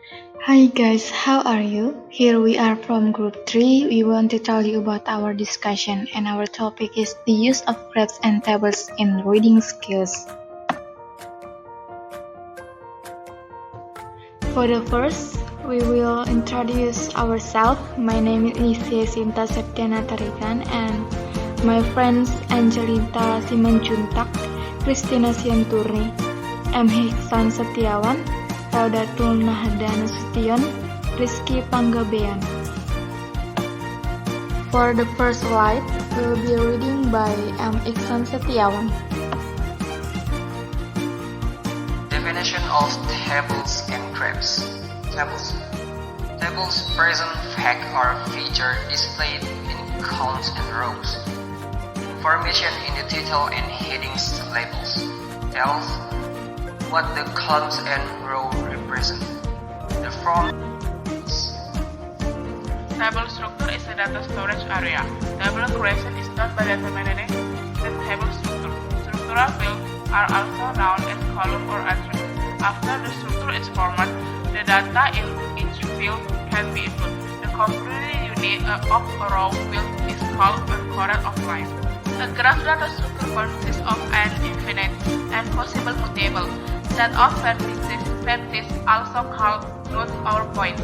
Hi guys, how are you? Here we are from group 3. We want to tell you about our discussion and our topic is the use of graphs and tables in reading skills. For the first, we will introduce ourselves. My name is Sinta Septiana Tarikan and my friends Angelita Simanjuntak, Christina Sianturni, M. Hiksan Setiawan, Raudatul Nahda Nasution, Rizky Panggabean. For the first slide, we will be reading by M. Iksan Setiawan. Definition of tables and graphs. Tables present fact or feature displayed in columns and rows. Information in the title and headings labels tells what the columns and row represent. The front Table structure is a data storage area. Table creation is done by determining the table structure. Structural fields are also known as column or attribute. After the structure is formed, the data in each field can be input. The complete unit of a row field is called a column of line. A graph data structure consists of an infinite and possible mutable set of vertices, also called nodes or points,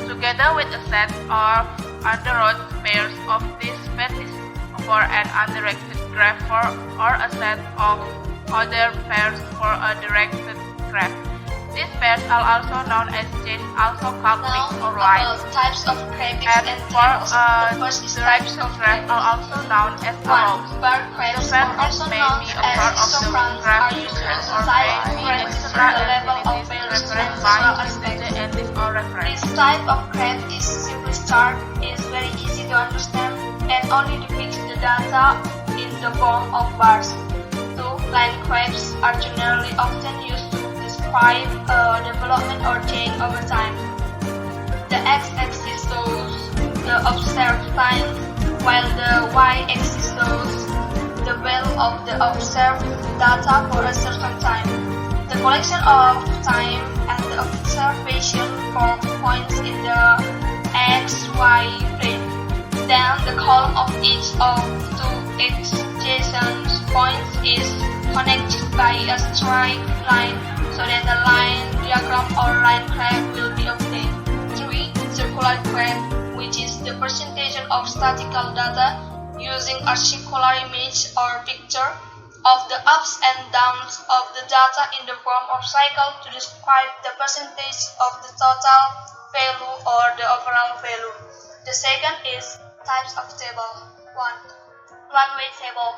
together with a set of underroad pairs of these vertices for an undirected graph or a set of other pairs for a directed graph. These pairs are also known as chains, also called links or lines. Types of graphics And and for tables. The first is types directed of graph are also known as One, arrows. bar The graphs, or vertex also may known be a as part of the isofracts, graph are used region to or type may be graphs extra at the level of affinities values and referenced several by aspects. and this or reference. This type of graph is simply stark, is very easy to understand, and only depicts the data in the form of bars. Two, line graphs are generally often used to describe development or change over time. The x-axis shows the observed time, while the y-axis shows the value of the observed data for a certain time. The collection of time and the observation form points in the x-y plane. Then the column of each of two adjacent points is connected by a straight line so that a line diagram or line graph will be obtained. 3. Circular graph, which is the presentation of statistical data using a circular image or picture of the ups and downs of the data in the form of cycle to describe the percentage of the total value or the overall value. The second is types of table. 1. One-way table.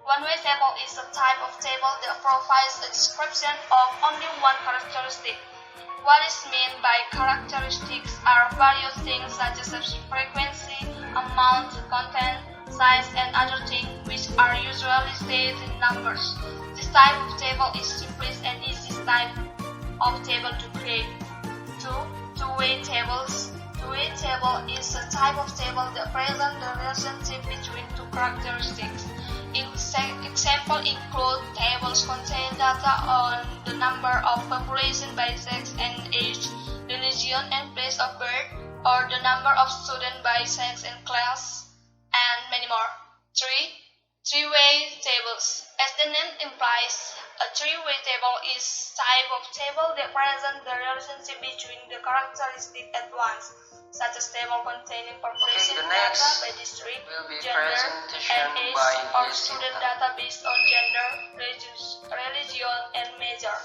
One-way table is a type of table that provides a description of only one characteristic. What is meant by characteristics are various things such as frequency, amount, content, size, and other things which are usually stated in numbers. This type of table is simplest and easiest type of table to create. 2. Two-way tables. Two-way table is a type of table that presents the relationship between two characteristics. Examples include tables contain data on the number of population by sex and age, religion and place of birth, or the number of students by sex and class, and many more. 3. Three-way tables. As the name implies, a three-way table is type of table that presents the relationship between the characteristics at once, such as table containing population data by district, gender, and age, or student data based on gender, religion, and major.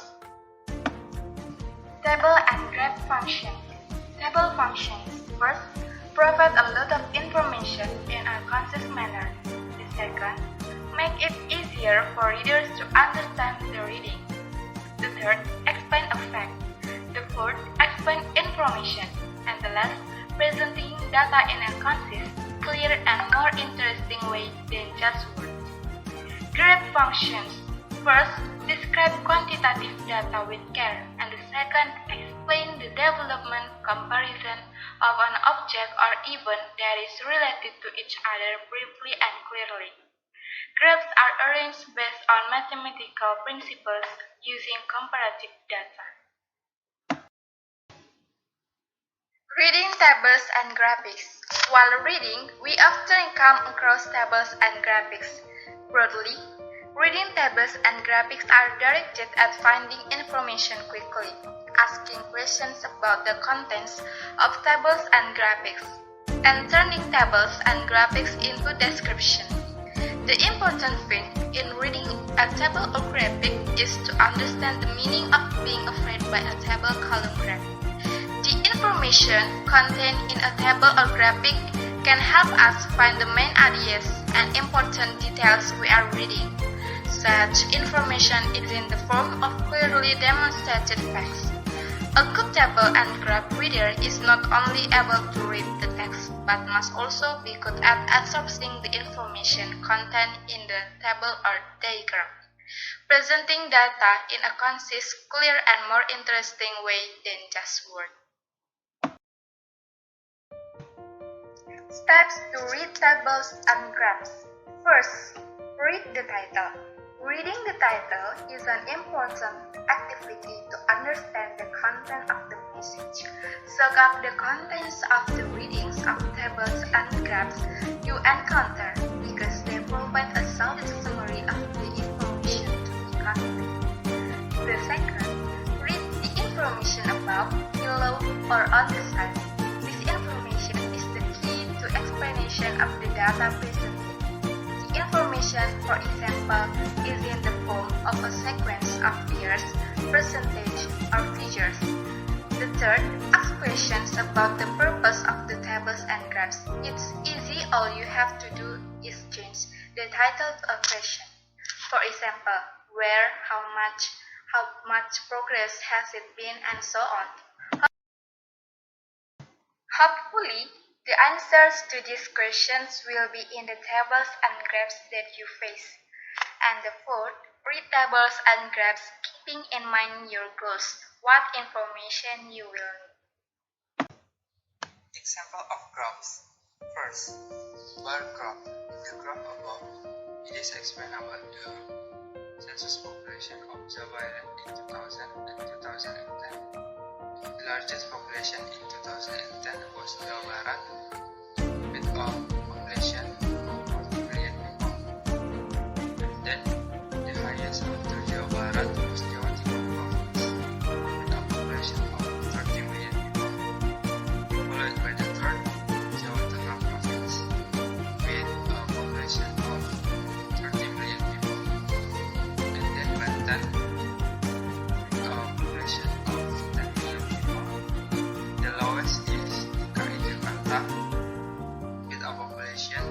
Table and graph functions. Table functions first provide a lot of information in a concise manner. The second, make it easier for readers to understand the reading. The third, explain a fact. The fourth, explain information. And the last, presenting data in a concise, clear, and more interesting way than just words. Graph functions first describe quantitative data with care, and the second, explain the development comparison of an object or event that is related to each other briefly and clearly. Graphs are arranged based on mathematical principles using comparative data. tables and graphics. While reading, we often come across tables and graphics. Broadly, reading tables and graphics are directed at finding information quickly, asking questions about the contents of tables and graphics, and turning tables and graphics into description. The important thing in reading a table or graphic is to understand the meaning of being afraid by a table column graphic. The information contained in a table or graphic can help us find the main ideas and important details we are reading. Such information is in the form of clearly demonstrated facts. A good table and graph reader is not only able to read the text, but must also be good at absorbing the information contained in the table or diagram, presenting data in a concise, clear, and more interesting way than just words. Steps to read tables and graphs. First, read the title. Reading the title is an important activity to understand the content of the message. Soak up the contents of the readings of tables and graphs you encounter because they provide a solid summary of the information to be conveyed. The second, read the information above, below, or on the side. This information is the key to explanation of the data presented. The information, for example, is in the form of a sequence of years, percentage, or figures. The third, ask questions about the purpose of the tables and graphs. It's easy, all you have to do is change the title to a question. For example, where, how much progress has it been, and so on. Hopefully, the answers to these questions will be in the tables and graphs that you face. And the fourth, read tables and graphs keeping in mind your goals, what information you will need. Example of graphs. First, bar graph. In the graph above, it is explained about the census population of Java Island in 2000 and 2010. The largest population in 2010 was Jawa Barat, with a population of 40 million people. And then, the highest after Jawa Barat was Jawa Timur province, with a population of 30 million people, followed by the third, Jawa Tengah province, with a population of 30 million people. And then Banten, with a population of 10 million people. The lowest is DKI Jakarta, with a population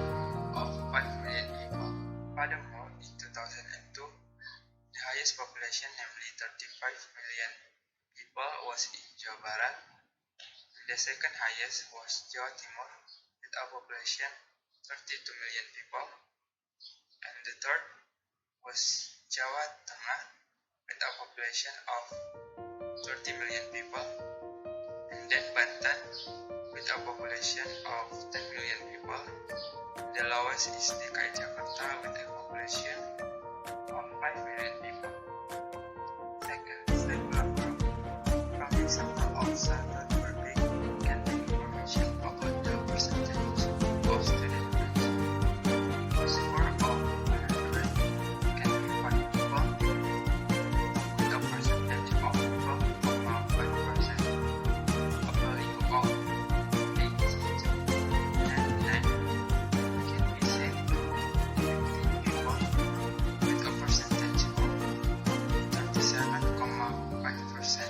of 5 million people. Furthermore, in 2002, the highest population, namely 35 million people, was in Jawa Barat. The second highest was Jawa Timur, with a population 32 million people. And the third was Jawa Tengah, with a population of 30 million people. And then Banten, with a population of 10 million people. The lowest is DKI Jakarta, with a population of 5 million people. Second, circular graph. From the example of certain graphic, we can get information about the percentage of student rates. For score of 100, we can find people with a percentage of 12.5%. A value of 80 to 99 can be said to 15 people with a percentage of 37.5%.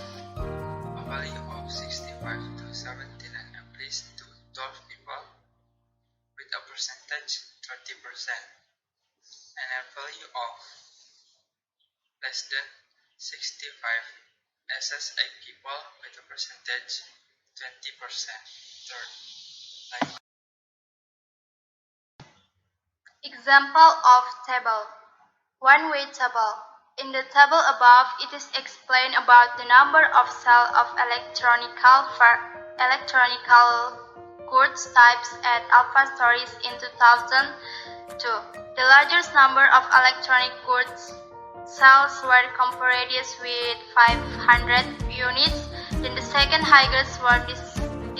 A value of 65 to 79 applies to 12 people with a percentage 30%. And a value of less than 65 assess 8 people with a percentage 20%. Third, like Example of table. One-way table. In the table above, it is explained about the number of sales of electronical goods types at Alpha Stores in 2002. The largest number of electronic goods sales were compared with 500 units. Then the second highest were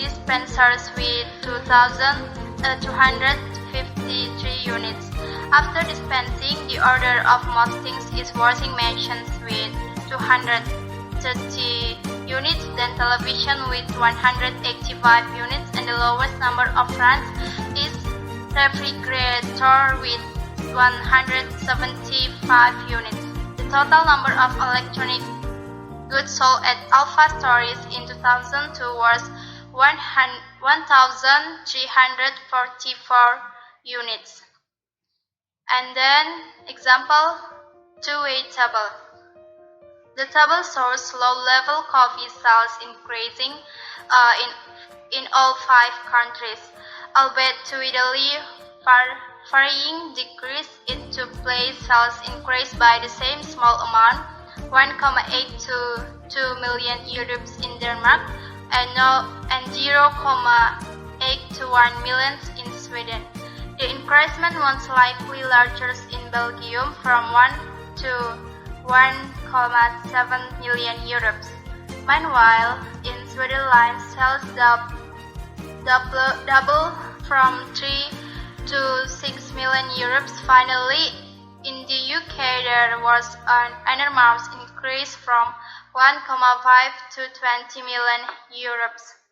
dispensers with 2,253 units. After dispensing, the order of most things is washing machines with 230 units, then television with 185 units, and the lowest number of runs is refrigerator with 175 units. The total number of electronic goods sold at Alpha Stores in 2002 was 1,344 units. And then example 2A table. The table shows low-level coffee sales increasing in all 5 countries, albeit to widely varying degrees. In 2 place sales increased by the same small amount, 1,8 to 2 million euros in Denmark and 0,8 to 1 million in Sweden. The increasement was slightly larger in Belgium from 1 to 1,7 million euros. Meanwhile, in Switzerland, sales double from 3 to 6 million euros. Finally, in the UK, there was an enormous increase from 1,5 to 20 million euros.